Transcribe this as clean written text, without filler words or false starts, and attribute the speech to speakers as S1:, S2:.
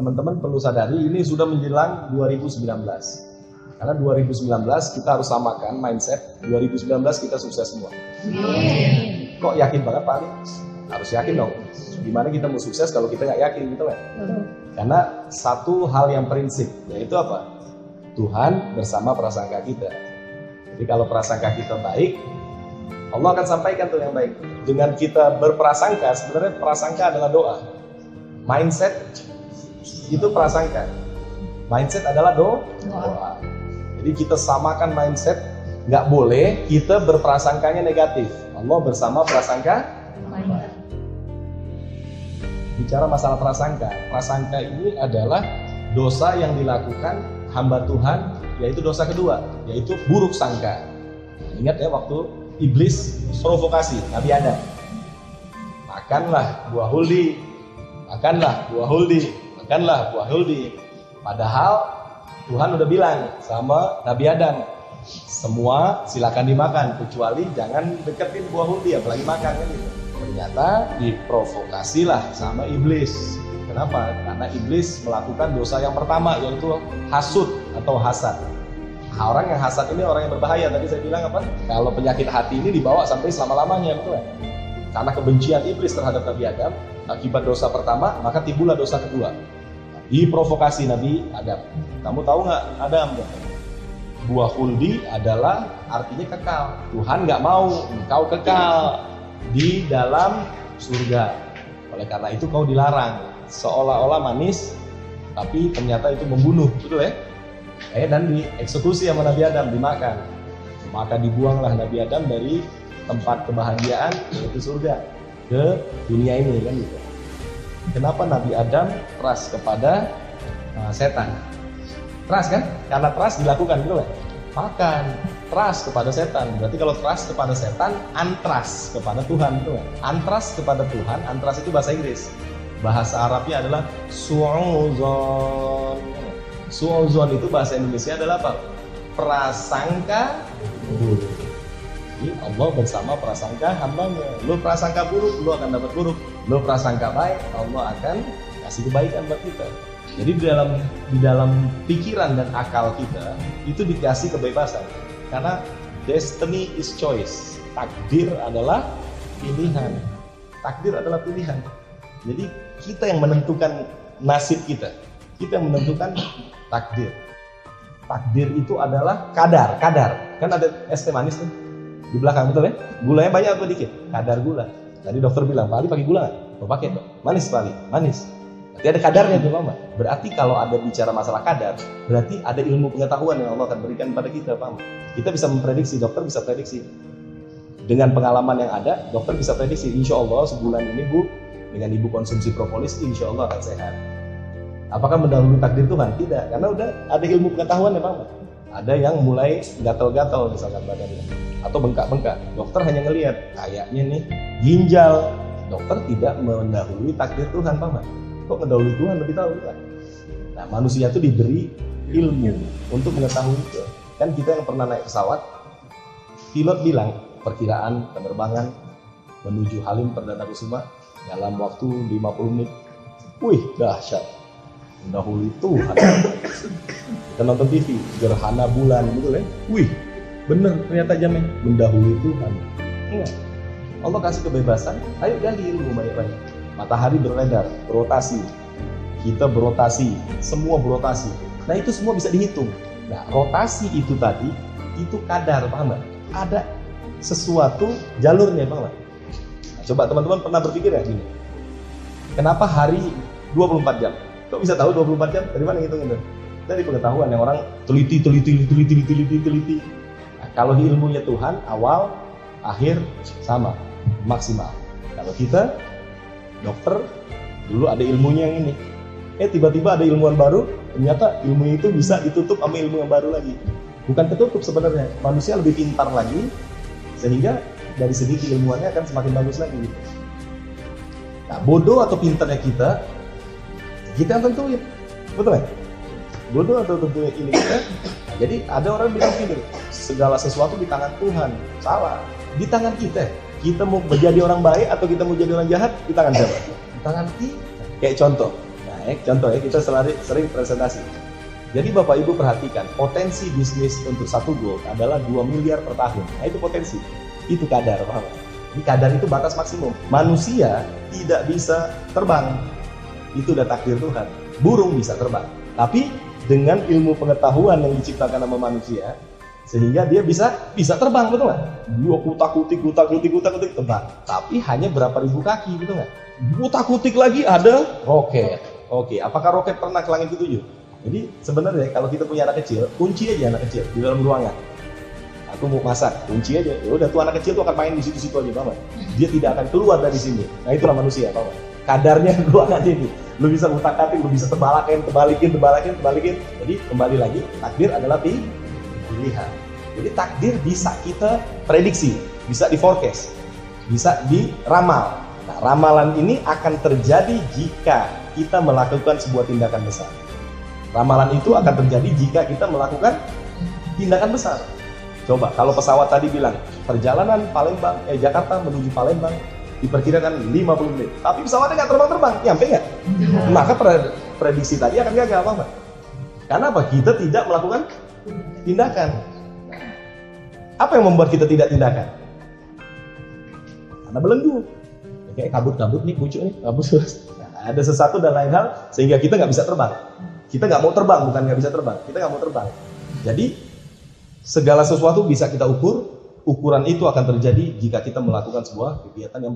S1: teman-teman perlu sadari ini sudah menjelang 2019. Karena 2019 kita harus samakan mindset, 2019 kita sukses semua. Kok yakin banget Pak Ali? Harus yakin dong. Gimana kita mau sukses kalau kita nggak yakin gitu kan? Karena satu hal yang prinsip, yaitu apa? Tuhan bersama prasangka kita. Jadi kalau prasangka kita baik, Allah akan sampaikan tuh yang baik. Dengan kita berprasangka, sebenarnya prasangka adalah doa. Mindset itu prasangka. Mindset adalah doa. Jadi kita samakan mindset, nggak boleh kita berprasangkanya negatif. Allah bersama prasangka. Bicara masalah prasangka, prasangka ini adalah dosa yang dilakukan hamba Tuhan, yaitu dosa kedua, yaitu buruk sangka. Ingat ya waktu iblis provokasi Nabi Adam, makanlah buah huldi, makanlah buah huldi, makanlah buah huldi. Padahal Tuhan udah bilang sama Nabi Adam, semua silakan dimakan kecuali jangan deketin buah huldi, apalagi makan kan gitu. Ternyata diprovokasilah sama iblis. Kenapa? Karena iblis melakukan dosa yang pertama, yaitu hasud atau hasad. Orang yang hasad ini orang yang berbahaya. Tadi saya bilang apa? Kalau penyakit hati ini dibawa sampai selama-lamanya, betul kan? Karena kebencian iblis terhadap Nabi Adam akibat dosa pertama, maka timbullah dosa kedua. Diprovokasi Nabi Adam. Kamu tahu nggak Adam? Buah huldi adalah artinya kekal. Tuhan nggak mau engkau kekal di dalam surga. Oleh karena itu kau dilarang. Seolah-olah manis, tapi ternyata itu membunuh, betul ya? Dan dieksekusi sama Nabi Adam, dimakan. Maka dibuanglah Nabi Adam dari tempat kebahagiaan, yaitu surga, ke dunia ini kan gitu. Kenapa Nabi Adam trust kepada setan? Trust kan? Karena trust dilakukan, betul ya? Makan, trust kepada setan. Berarti kalau trust kepada setan, untrust kepada Tuhan, betul ya? Untrust kepada Tuhan, untrust itu bahasa Inggris. Bahasa Arabnya adalah su'uzon. Su'uzon itu bahasa Indonesia adalah apa? Prasangka buruk. Jadi Allah bersama prasangka hambanya. Lo prasangka buruk, lo akan dapat buruk. Lo prasangka baik, Allah akan kasih kebaikan buat kita. Jadi di dalam pikiran dan akal kita itu dikasih kebebasan. Karena destiny is choice. Takdir adalah pilihan. Takdir adalah pilihan. Jadi kita yang menentukan nasib kita. Kita yang menentukan takdir. Takdir itu adalah kadar. Kan ada es teh manis tuh di belakang, betul ya? Gulanya banyak atau dikit? Kadar gula. Tadi dokter bilang, Pak Ali pakai gula nggak? Mau pakai dong. Manis Pak Ali, manis. Berarti ada kadarnya tuh Mama. Berarti kalau ada bicara masalah kadar, berarti ada ilmu pengetahuan yang Allah akan berikan pada kita, Pak. Kita bisa memprediksi, dokter bisa prediksi. Dengan pengalaman yang ada, dokter bisa prediksi. Insya Allah sebulan ini Bu, dengan ibu konsumsi propolis, insya Allah akan sehat. Apakah mendahului takdir Tuhan? Tidak, karena udah ada ilmu pengetahuan ya Pak. Ada yang mulai gatal-gatal misalkan badannya, atau bengkak-bengkak. Dokter hanya ngelihat, kayaknya nih ginjal. Dokter tidak mendahului takdir Tuhan Pak. Kok mendahului Tuhan lebih tahu kan? Nah manusia itu diberi ilmu untuk mengetahui itu. Kan kita yang pernah naik pesawat, pilot bilang perkiraan penerbangan menuju Halim Perdana Kusuma dalam waktu 50 menit. Wih, dahsyat. Mendahului Tuhan. Kita nonton TV, gerhana bulan gitu kan. Wih, bener ternyata jamnya mendahului Tuhan. Enggak. Allah kasih kebebasan. Ayo gali ilmu banyak-banyak. Matahari beredar, berotasi. Kita berotasi, semua berotasi. Nah, itu semua bisa dihitung. Nah, rotasi itu tadi itu kadar, paham nggak? Ada sesuatu jalurnya, paham nggak? Coba teman-teman pernah berpikir ya gini, kenapa hari 24 jam? Kok bisa tahu 24 jam? Dari mana ngitungin itu? Dari pengetahuan yang orang teliti. Nah, kalau ilmunya Tuhan, awal, akhir, sama, maksimal. Kalau kita, dokter, dulu ada ilmunya yang ini. Tiba-tiba ada ilmuwan baru, ternyata ilmu itu bisa ditutup sama ilmu yang baru lagi. Bukan ketutup sebenarnya, manusia lebih pintar lagi, sehingga dari segi keilmuannya akan semakin bagus lagi. Nah, bodoh atau pintarnya kita yang tentuin, betul ya? Bodoh atau tentunya ini kita. Jadi ada orang bilang gini, segala sesuatu di tangan Tuhan. Salah, di tangan kita. Kita mau menjadi orang baik atau kita mau jadi orang jahat, di tangan siapa? Di tangan kita. Kayak contoh, nah Contoh ya, kita sering presentasi. Jadi Bapak Ibu perhatikan, potensi bisnis untuk satu goal adalah 2 miliar per tahun. Nah itu potensi, itu kadar, paham? Ini kadar itu batas maksimum. Manusia tidak bisa terbang, itu udah takdir Tuhan. Burung bisa terbang, tapi dengan ilmu pengetahuan yang diciptakan sama manusia, sehingga dia bisa terbang, betul nggak? Dia kutak-kutik terbang, tapi hanya berapa ribu kaki, betul nggak? Kutak-kutik lagi ada roket. Oke, apakah roket pernah ke langit ke-7? Jadi sebenarnya kalau kita punya anak kecil, kunci aja anak kecil di dalam ruangan. Aku mau masak, kunci aja. Ya udah tuh anak kecil tuh akan main di situ-situ aja, Pak. Dia tidak akan keluar dari sini. Nah itulah manusia, Pak. Kadarnya ruangan ini. Lu bisa utak-atik, lu bisa tebalikin. Jadi kembali lagi, takdir adalah pilihan. Jadi takdir bisa kita prediksi, bisa di forecast, bisa diramal. Nah, ramalan ini akan terjadi jika kita melakukan sebuah tindakan besar. Ramalan itu akan terjadi jika kita melakukan tindakan besar. Coba, kalau pesawat tadi bilang, perjalanan Jakarta menuju Palembang diperkirakan 50 menit. Tapi pesawatnya nggak terbang-terbang, nyampe nggak? Maka prediksi tadi akan gagal, Pak. Karena apa? Kita tidak melakukan tindakan. Apa yang membuat kita tidak tindakan? Karena belenggu. Kayak kabut-kabut nih, pucuk nih, kabut. Nah, ada sesuatu dan lain hal sehingga kita nggak bisa terbang. Kita nggak mau terbang, bukan nggak bisa terbang. Kita nggak mau terbang. Jadi segala sesuatu bisa kita ukur. Ukuran itu akan terjadi jika kita melakukan sebuah kegiatan yang